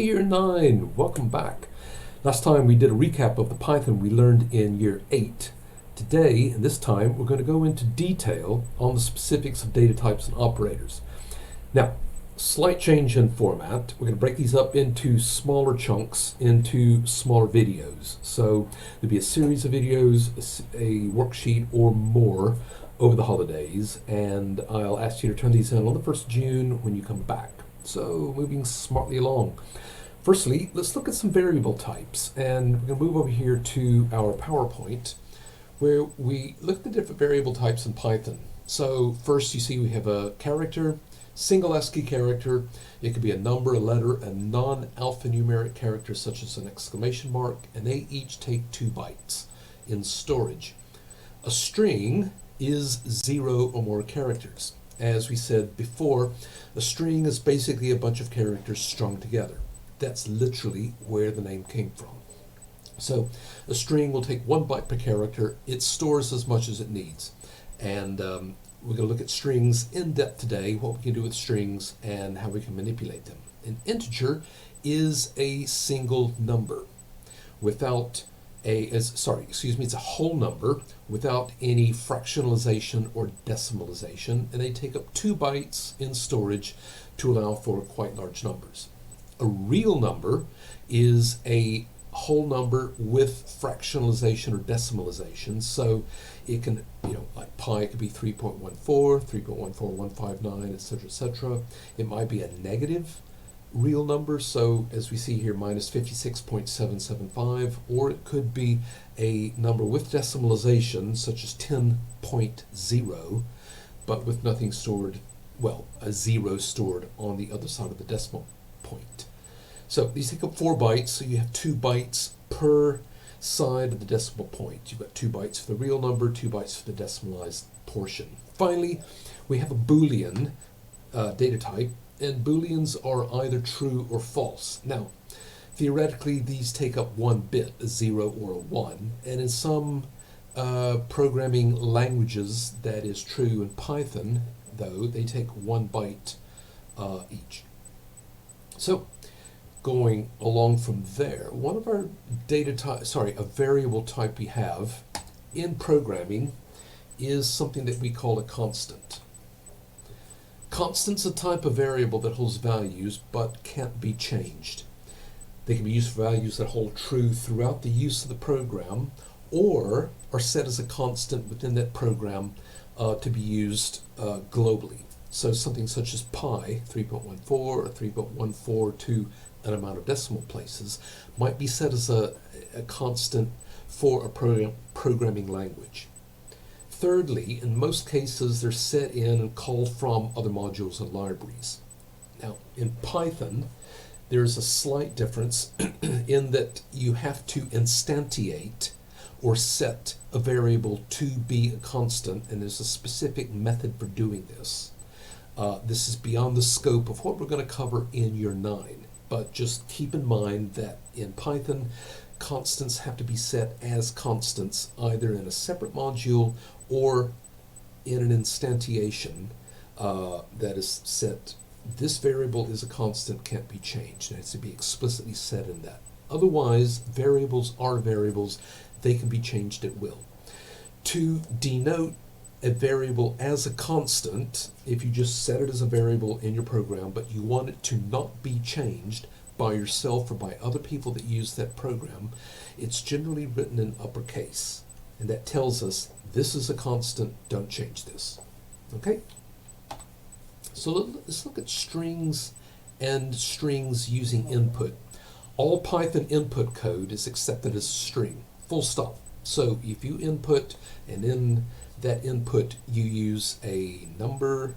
Year 9, welcome back. Last time we did a recap of the Python we learned in Year 8. Today, and this time, we're going to go into detail on the specifics of data types and operators. Now, slight change in format. We're going to break these up into smaller chunks, into smaller videos. So there'll be a series of videos, a worksheet or more over the holidays, and I'll ask you to turn these in on the 1st of June when you come back. So moving smartly along. Firstly, let's look at some variable types, and we're going to move over here to our PowerPoint where we look at the different variable types in Python. So first you see we have a character, single ASCII character. It could be a number, a letter, a non-alphanumeric character such as an exclamation mark, and they each take 2 bytes in storage. A string is 0 or more characters. As we said before, a string is basically a bunch of characters strung together. That's literally where the name came from. So a string will take 1 byte per character. It stores as much as it needs. And we're going to look at strings in depth today, what we can do with strings and how we can manipulate them. An integer is a single number without it's a whole number without any fractionalization or decimalization, and they take up 2 bytes in storage to allow for quite large numbers. A real number is a whole number with fractionalization or decimalization, so it can, like pi could be 3.14, 3.14159, etc., etc. It might be a negative real number, so as we see here, minus 56.775, or it could be a number with decimalization, such as 10.0, but with nothing stored, well, a 0 stored on the other side of the decimal point. So these take up 4 bytes, so you have 2 bytes per side of the decimal point. You've got 2 bytes for the real number, 2 bytes for the decimalized portion. Finally, we have a Boolean data type, and Booleans are either true or false. Now, theoretically, these take up 1 bit, a 0 or a 1, and in some programming languages that is true. In Python, though, they take 1 byte each. So, going along from there, one of our a variable type we have in programming is something that we call a constant. Constant's a type of variable that holds values but can't be changed. They can be used for values that hold true throughout the use of the program, or are set as a constant within that program to be used globally. So something such as pi, 3.14 or 3.142, an amount of decimal places, might be set as a constant for a programming language. Thirdly, in most cases, they're set in and called from other modules and libraries. Now, in Python, there's a slight difference in that you have to instantiate or set a variable to be a constant, and there's a specific method for doing this. This is beyond the scope of what we're going to cover in Year 9, but just keep in mind that in Python, constants have to be set as constants either in a separate module or in an instantiation that is set. This variable is a constant, can't be changed. It has to be explicitly set in that. Otherwise, variables are variables. They can be changed at will. To denote a variable as a constant, if you just set it as a variable in your program, but you want it to not be changed by yourself or by other people that use that program, it's generally written in uppercase. And that tells us this is a constant, don't change this. Okay? So let's look at strings and strings using input. All Python input code is accepted as a string, full stop. So if you input, and in that input you use a number,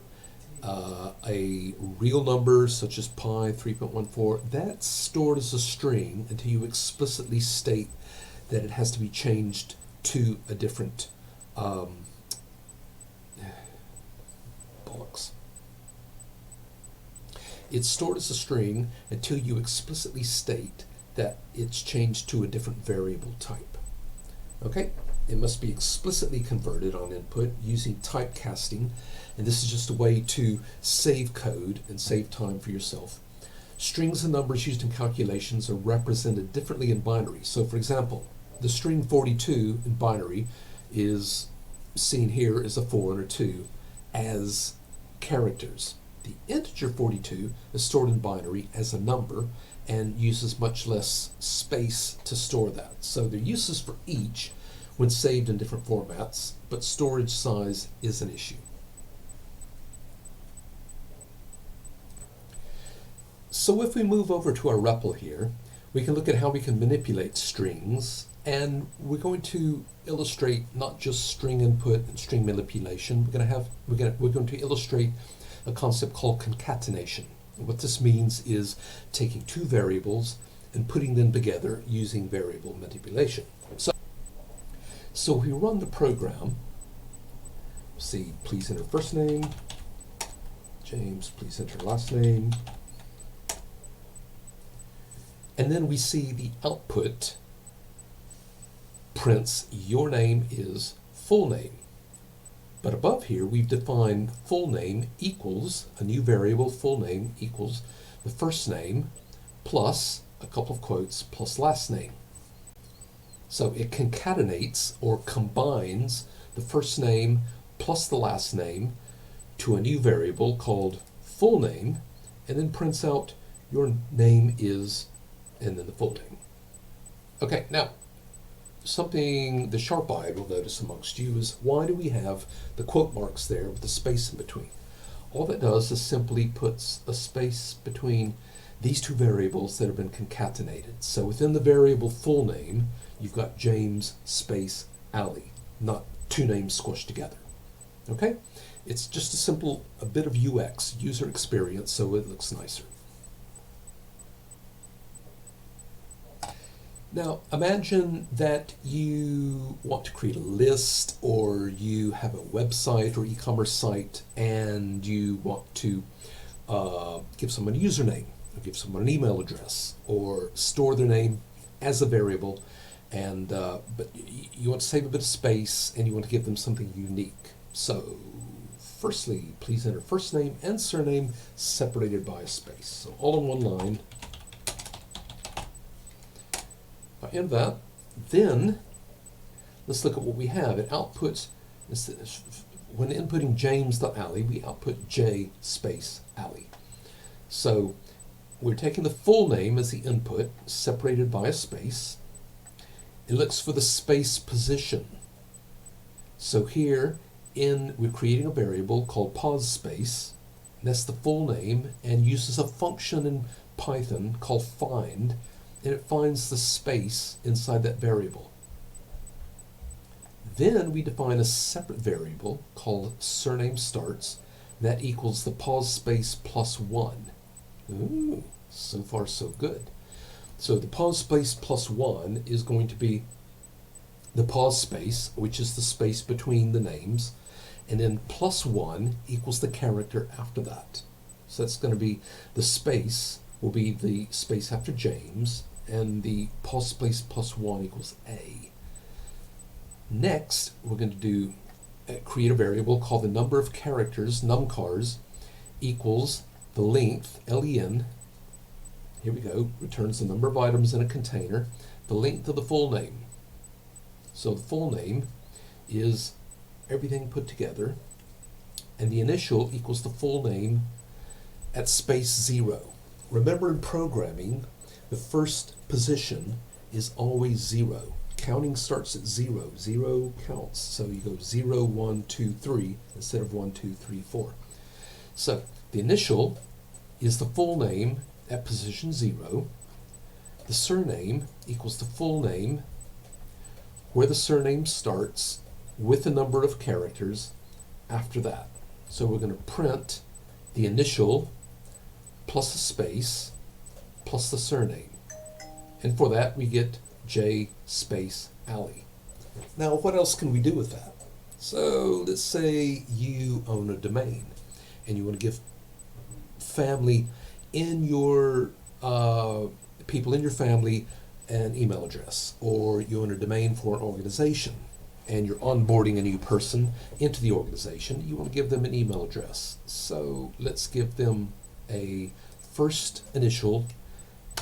a real number such as pi 3.14, that's stored as a string until you explicitly state that it has to be changed to a different bollocks. It's stored as a string until you explicitly state that it's changed to a different variable type. Okay? It must be explicitly converted on input using typecasting, and this is just a way to save code and save time for yourself. Strings and numbers used in calculations are represented differently in binary. So for example, the string 42 in binary is seen here as a 4 and a 2 as characters. The integer 42 is stored in binary as a number and uses much less space to store that. So there are uses for each when saved in different formats, but storage size is an issue. So if we move over to our REPL here, we can look at how we can manipulate strings, and we're going to illustrate not just string input and string manipulation. We're going to illustrate a concept called concatenation. What this means is taking two variables and putting them together using variable manipulation. So if we run the program, see, please enter first name. James, please enter last name. And then we see the output prints your name is full name. But above here, we've defined full name equals a new variable, full name equals the first name plus a couple of quotes plus last name. So it concatenates or combines the first name plus the last name to a new variable called full name, and then prints out your name is, and then the full name. Okay, now something the sharp-eyed will notice amongst you is, why do we have the quote marks there with the space in between? All that does is simply puts a space between these two variables that have been concatenated. So within the variable full name, you've got James space Ali, not two names squished together. Okay? It's just a bit of UX, user experience, so it looks nicer. Now, imagine that you want to create a list, or you have a website or e-commerce site, and you want to give someone a username, or give someone an email address, or store their name as a variable, and but you want to save a bit of space, and you want to give them something unique. So, firstly, please enter first name and surname separated by a space. So all in one line. If I enter that, then let's look at what we have. It outputs, when inputting James.Ali, we output J space Ali. So we're taking the full name as the input, separated by a space. It looks for the space position. So here, we're creating a variable called pause space, and that's the full name, and uses a function in Python called find, and it finds the space inside that variable. Then we define a separate variable called surname starts that equals the pause space plus 1. Ooh, so far so good. So the pause space plus 1 is going to be the pause space, which is the space between the names, and then plus 1 equals the character after that. So that's going to be the space will be the space after James, and the pause space plus 1 equals A. Next, we're going to do create a variable called the number of characters, numchars, equals the length, len, here we go, returns the number of items in a container, the length of the full name. So the full name is everything put together, and the initial equals the full name at space 0. Remember, in programming, the first position is always 0. Counting starts at 0. 0 counts. So you go 0, 1, 2, 3 instead of 1, 2, 3, 4. So the initial is the full name at position 0. The surname equals the full name where the surname starts with the number of characters after that. So we're going to print the initial plus a space plus the surname. And for that we get J space Ali. Now what else can we do with that? So let's say you own a domain and you want to give family in your people in your family an email address, or you own a domain for an organization and you're onboarding a new person into the organization. You want to give them an email address. So let's give them a first initial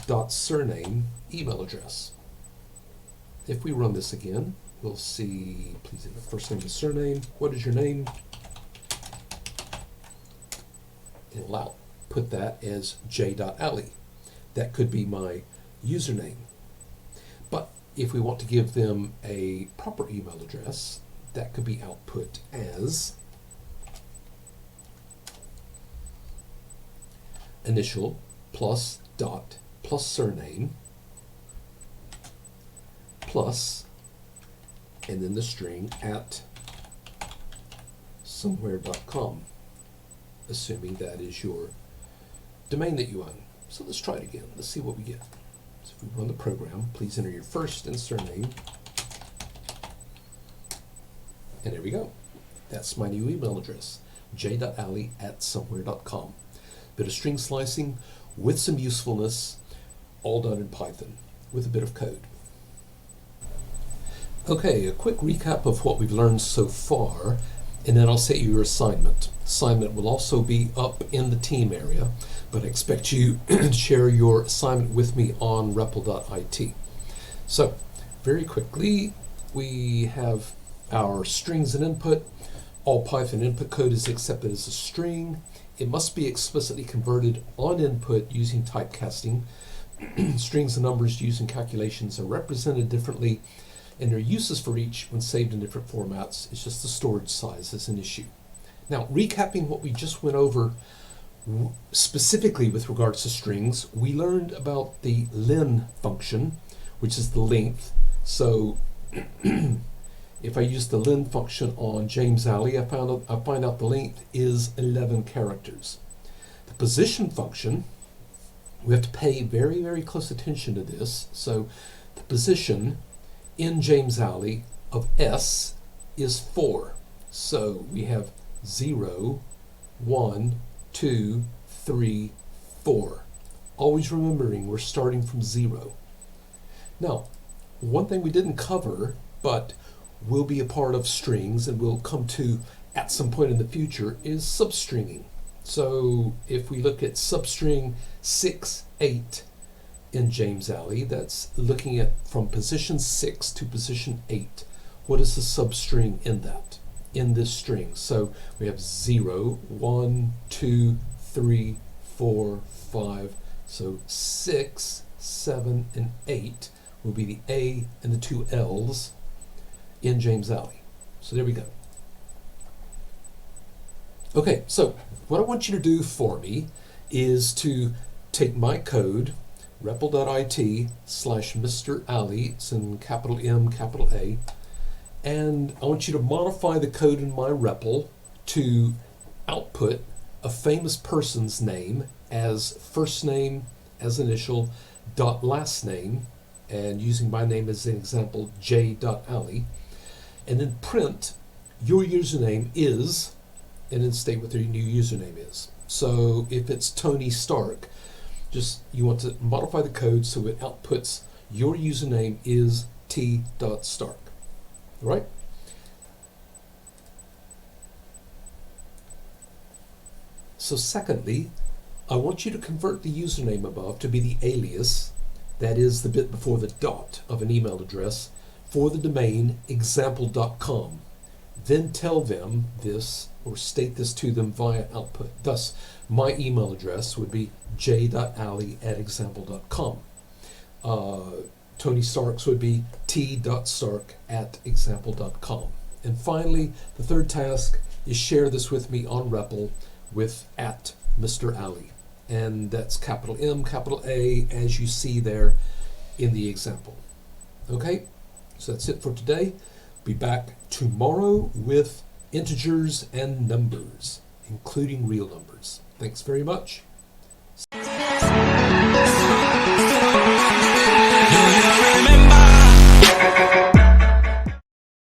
dot surname email address. If we run this again, we'll see, please enter first name and surname. What is your name? It'll output that as j.alley. That could be my username. But if we want to give them a proper email address, that could be output as initial plus dot plus surname plus, and then the string at somewhere.com, assuming that is your domain that you own. So let's try it again. Let's see what we get. So if we run the program, please enter your first and surname. And there we go. That's my new email address, j.alley@somewhere.com. Bit of string slicing with some usefulness, all done in Python with a bit of code. Okay, a quick recap of what we've learned so far, and then I'll set you your assignment. Assignment will also be up in the team area, but I expect you to share your assignment with me on REPL.it. So, very quickly, we have our strings and input. All Python input code is accepted as a string. It must be explicitly converted on input using typecasting. Strings and numbers used in calculations are represented differently, and their uses for each when saved in different formats. It's just the storage size is an issue. Now, recapping what we just went over specifically with regards to strings, we learned about the len function, which is the length. So if I use the len function on James Alley, I find out the length is 11 characters. The position function, we have to pay very, very close attention to this. So the position in James Alley of S is 4. So we have 0, 1, 2, 3, 4. Always remembering we're starting from 0. Now, one thing we didn't cover, but will be a part of strings and will come to at some point in the future, is substringing. So if we look at substring 6, 8 in James Alley, that's looking at from position 6 to position 8. What is the substring in that, in this string? So we have 0, 1, 2, 3, 4, 5. So 6, 7, and 8 will be the A and the 2 L's in James Alley. So there we go. Okay, so what I want you to do for me is to take my code, REPL.it/Mr. Alley, it's in capital M, capital A, and I want you to modify the code in my REPL to output a famous person's name as first name, as initial, dot last name, and using my name as an example, j.alley, and then print your username is, and then state what their new username is. So if it's Tony Stark, just you want to modify the code so it outputs your username is t.stark. All right? So secondly, I want you to convert the username above to be the alias, that is the bit before the dot of an email address, for the domain example.com. Then tell them this, or state this to them via output. Thus, my email address would be j.alley@example.com. Tony Stark's would be t.stark@example.com. And finally, the third task is share this with me on REPL with @Mr. Alley. And that's capital M, capital A, as you see there in the example. Okay, so that's it for today. Be back tomorrow with integers and numbers, including real numbers. Thanks very much. Do you remember?